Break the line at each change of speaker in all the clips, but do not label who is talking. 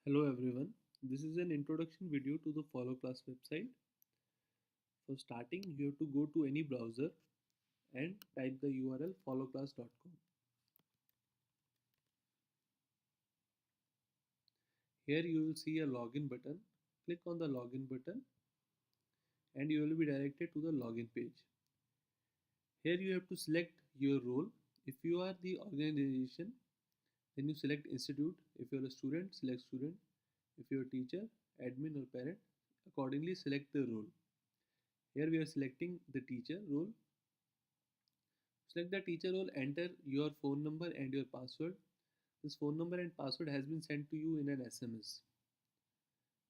Hello everyone, this is an introduction video to the FollowClass website. For starting, you have to go to any browser and type the URL followclass.com. Here you will see a login button. Click on the login button and you will be directed to the login page. Here you have to select your role. If you are the organization, then you select institute. If you are a student, select student. If you are a teacher, admin or parent, accordingly select the role. Here we are selecting the teacher role. Select the teacher role, enter your phone number and your password. This phone number and password has been sent to you in an SMS.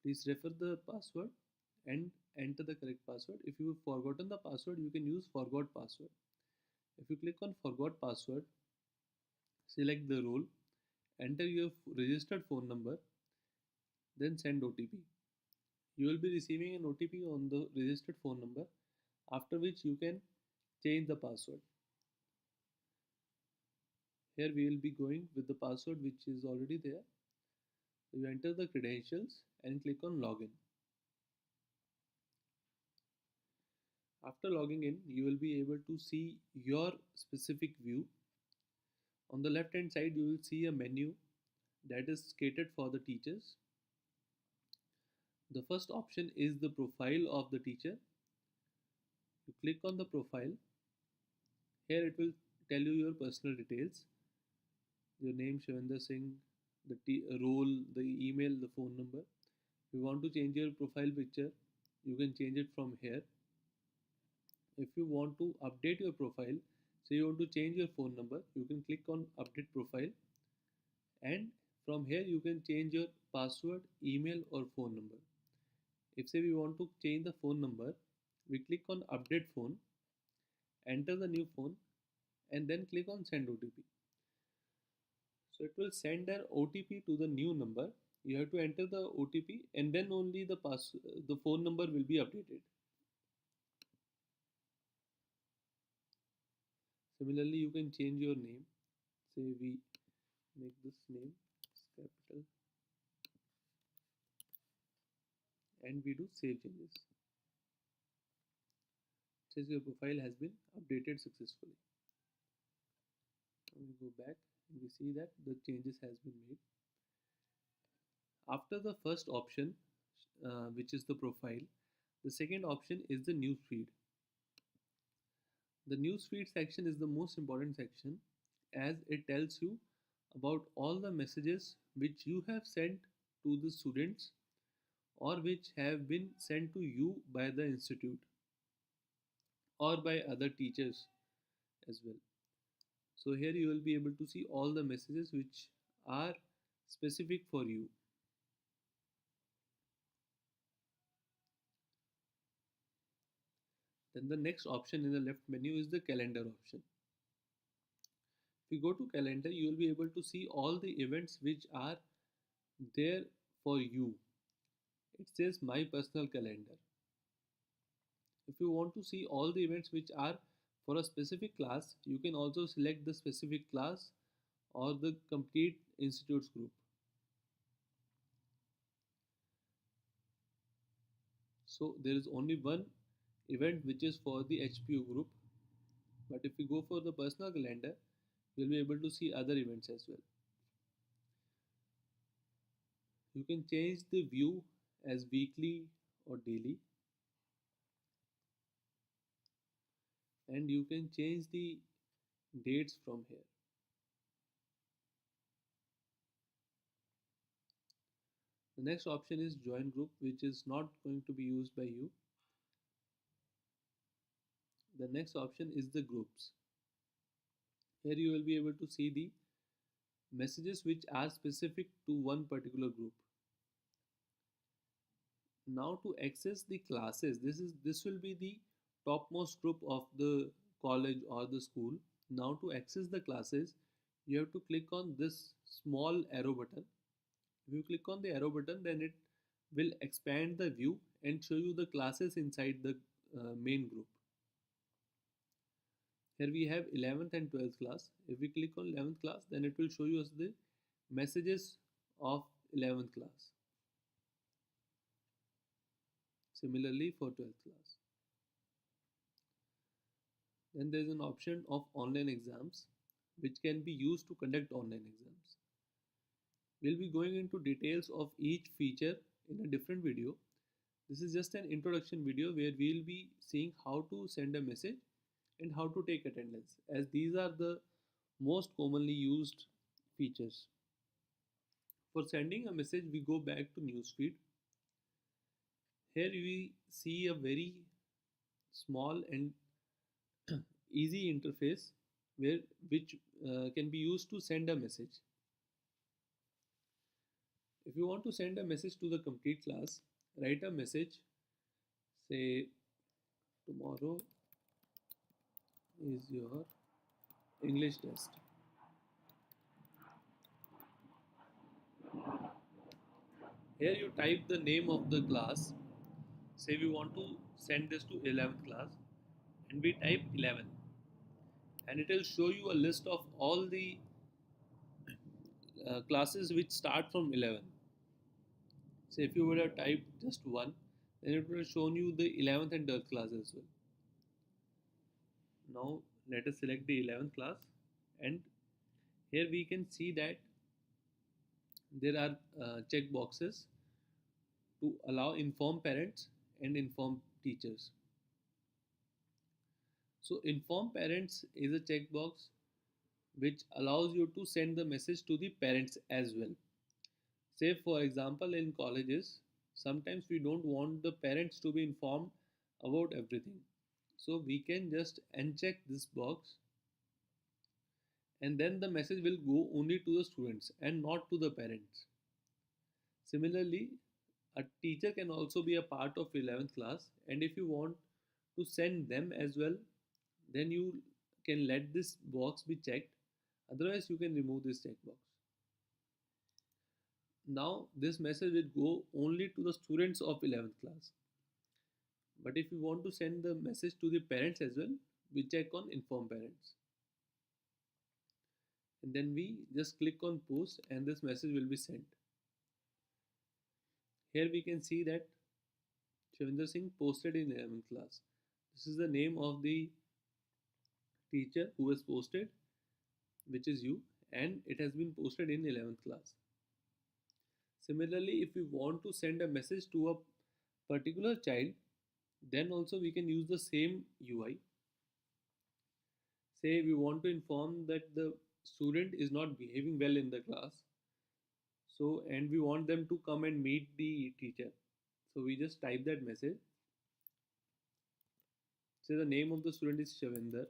Please refer the password and enter the correct password. If you have forgotten the password, you can use forgot password. If you click on forgot password, select the role, enter your registered phone number, then send OTP. You will be receiving an OTP on the registered phone number, after which you can change the password. Here we will be going with the password which is already there. You enter the credentials and click on login. After logging in, you will be able to see your specific view. On the left hand side, you will see a menu that is catered for the teachers. The first option is the profile of the teacher. You click on the profile. Here it will tell you your personal details. Your name, Shavinder Singh, the role, the email, the phone number. If you want to change your profile picture, you can change it from here. If you want to update your profile, so you want to change your phone number, you can click on update profile, and from here you can change your password, email or phone number. If say we want to change the phone number, we click on update phone, enter the new phone and then click on send OTP. So it will send an OTP to the new number. You have to enter the OTP and then only the phone number will be updated. Similarly, you can change your name. Say we make this name capital and we do save changes. It says your profile has been updated successfully. Now we go back and we see that the changes has been made. After the first option, which is the profile, the second option is the newsfeed. The newsfeed section is the most important section as it tells you about all the messages which you have sent to the students or which have been sent to you by the institute or by other teachers as well. So here you will be able to see all the messages which are specific for you. Then the next option in the left menu is the calendar option. If you go to calendar, you will be able to see all the events which are there for you. It says my personal calendar. If you want to see all the events which are for a specific class, you can also select the specific class or the complete institutes group. So there is only one event which is for the HPU group, but if you go for the personal calendar, you'll be able to see other events as well. You can change the view as weekly or daily, and you can change the dates from here. The next option is join group, which is not going to be used by you. The next option is the groups. Here you will be able to see the messages which are specific to one particular group. Now to access the classes, this will be the topmost group of the college or the school. Now to access the classes, you have to click on this small arrow button. If you click on the arrow button, then it will expand the view and show you the classes inside the main group. Here we have 11th and 12th class. If we click on 11th class, then it will show you us the messages of 11th class. Similarly for 12th class. Then there is an option of online exams which can be used to conduct online exams. We'll be going into details of each feature in a different video. This is just an introduction video where we'll be seeing how to send a message and how to take attendance, as these are the most commonly used features. For sending a message, we go back to newsfeed. Here we see a very small and easy interface where which can be used to send a message. If you want to send a message to the complete class, write a message, say tomorrow is your English test. Here you type the name of the class. Say we want to send this to 11th class, and we type 11, and it will show you a list of all the classes which start from 11. So if you would have typed just one, then it would have shown you the 11th and 12th class as well. Now let us select the 11th class, and here we can see that there are check boxes to allow inform parents and inform teachers. So inform parents is a checkbox which allows you to send the message to the parents as well. Say for example in colleges, sometimes we don't want the parents to be informed about everything. So we can just uncheck this box, and then the message will go only to the students and not to the parents. Similarly, a teacher can also be a part of 11th class, and if you want to send them as well, then you can let this box be checked. Otherwise, you can remove this checkbox. Now, this message will go only to the students of 11th class. But if you want to send the message to the parents as well, we check on inform parents. And then we just click on post, and this message will be sent. Here we can see that Shavinder Singh posted in 11th class. This is the name of the teacher who has posted, which is you, and it has been posted in 11th class. Similarly, if we want to send a message to a particular child, then also we can use the same UI. Say we want to inform that the student is not behaving well in the class, so and we want them to come and meet the teacher. So we just type that message. Say the name of the student is Shavinder.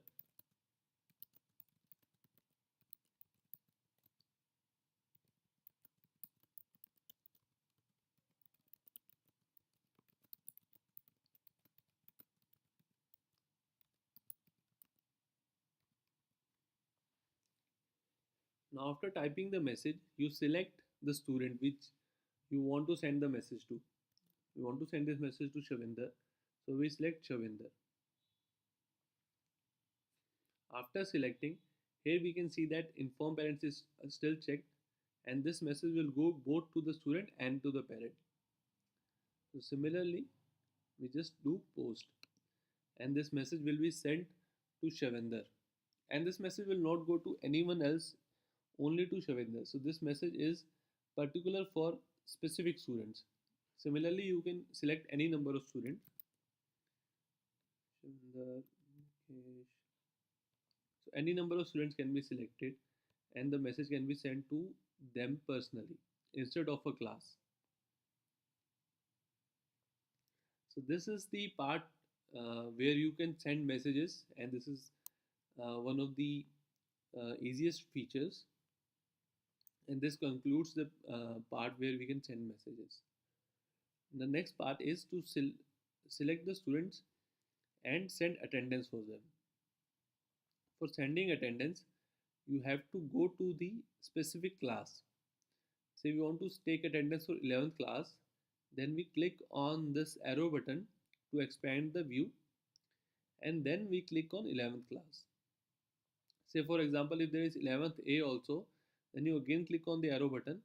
Now after typing the message, you select the student which you want to send the message to. We want to send this message to Shavinder, so we select Shavinder. After selecting, here we can see that inform parents is still checked, and this message will go both to the student and to the parent. So similarly, we just do post, and this message will be sent to Shavinder, and this message will not go to anyone else, only to Shavinder. So this message is particular for specific students. Similarly, you can select any number of students. Shavinder, Mukesh. So any number of students can be selected, and the message can be sent to them personally instead of a class. So this is the part where you can send messages, and this is one of the easiest features. And this concludes the part where we can send messages. The next part is to select the students and send attendance for them. For sending attendance, you have to go to the specific class. Say we want to take attendance for 11th class, then we click on this arrow button to expand the view, and then we click on 11th class. Say for example, if there is 11th A also, then you again click on the arrow button,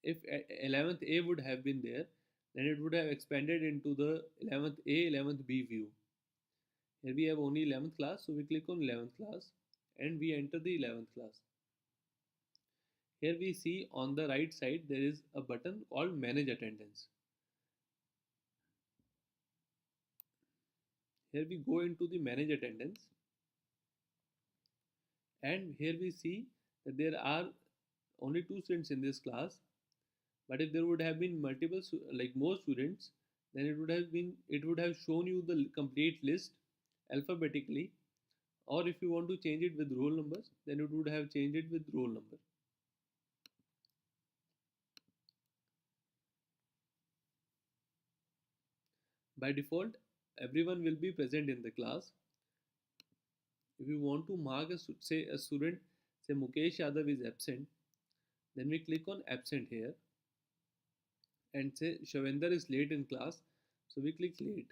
if 11th A would have been there, then it would have expanded into the 11th A, 11th B view. Here we have only 11th class, so we click on 11th class and we enter the 11th class. Here we see on the right side there is a button called Manage Attendance. Here we go into the Manage Attendance, and here we see that there are only 2 students in this class. But if there would have been multiple, like more students, then it would have shown you the complete list alphabetically. Or if you want to change it with roll numbers, then it would have changed it with roll number. By default, everyone will be present in the class. If you want to mark a student, say Mukesh Yadav is absent, then we click on absent here and say Shavendra is late in class, so we click late.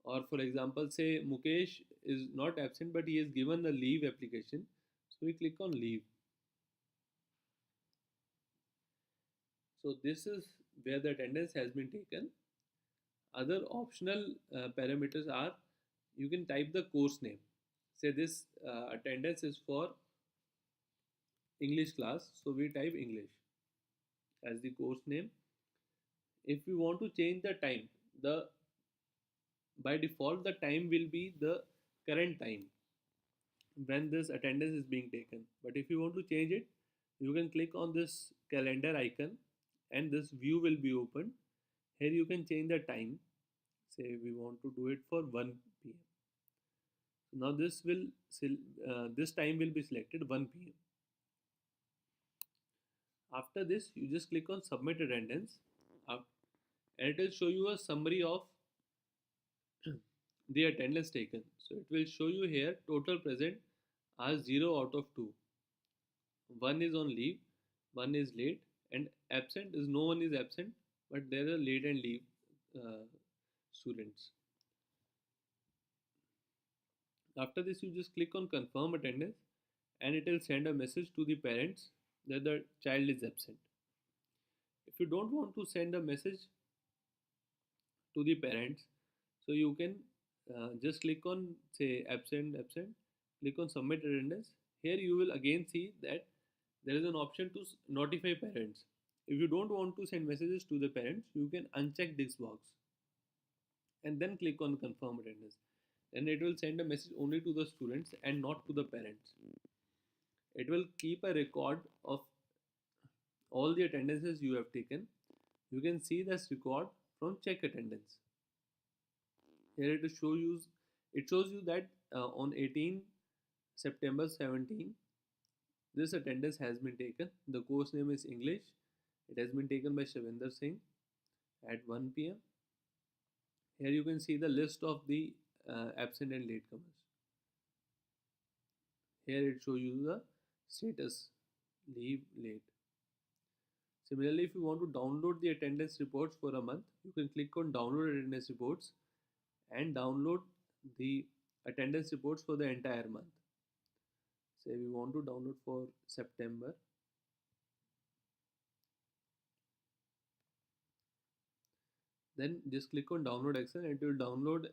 Or for example, say Mukesh is not absent but he has given a leave application, so we click on leave. So this is where the attendance has been taken. Other optional parameters are, you can type the course name. Say this attendance is for English class, so we type English as the course name. If we want to change the time, by default the time will be the current time when this attendance is being taken. But if you want to change it, you can click on this calendar icon and this view will be opened. Here you can change the time. Say we want to do it for 1 p.m. Now this time will be selected 1 p.m. After this, you just click on submit attendance, and it will show you a summary of the attendance taken. So it will show you here total present are 0 out of 2. 1 is on leave, 1 is late, and absent is no one is absent, but there are late and leave students. After this, you just click on confirm attendance and it will send a message to the parents that the child is absent. If you don't want to send a message to the parents, so you can just click on say absent, click on submit attendance. Here you will again see that there is an option to notify parents. If you don't want to send messages to the parents, you can uncheck this box and then click on confirm attendance. Then it will send a message only to the students and not to the parents. It will keep a record of all the attendances you have taken. You can see this record from check attendance. Here it shows you that on 18 September 17 this attendance has been taken. The course name is English. It has been taken by Shavendra Singh at 1 p.m. Here you can see the list of the absent and latecomers. Here it shows you the status, leave, late. Similarly, if you want to download the attendance reports for a month, you can click on download attendance reports and download the attendance reports for the entire month. Say we want to download for September. Then just click on download Excel and it will download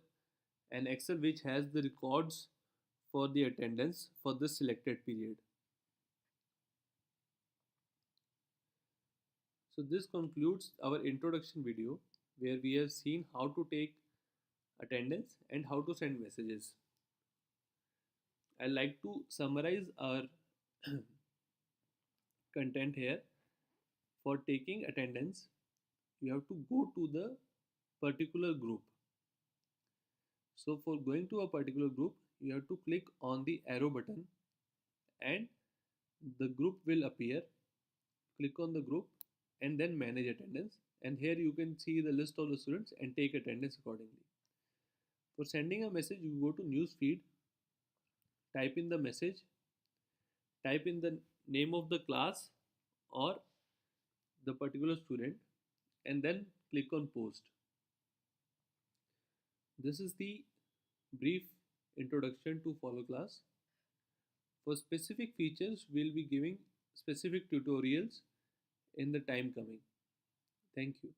an Excel which has the records for the attendance for this selected period. So this concludes our introduction video where we have seen how to take attendance and how to send messages. I like to summarize our content here. For taking attendance, you have to go to the particular group. So for going to a particular group, you have to click on the arrow button and the group will appear. Click on the group and then manage attendance, and here you can see the list of the students and take attendance accordingly. For sending a message, you go to news feed, type in the message, type in the name of the class or the particular student, and then click on post. This is the brief introduction to FollowClass. For specific features, we'll be giving specific tutorials in the time coming. Thank you.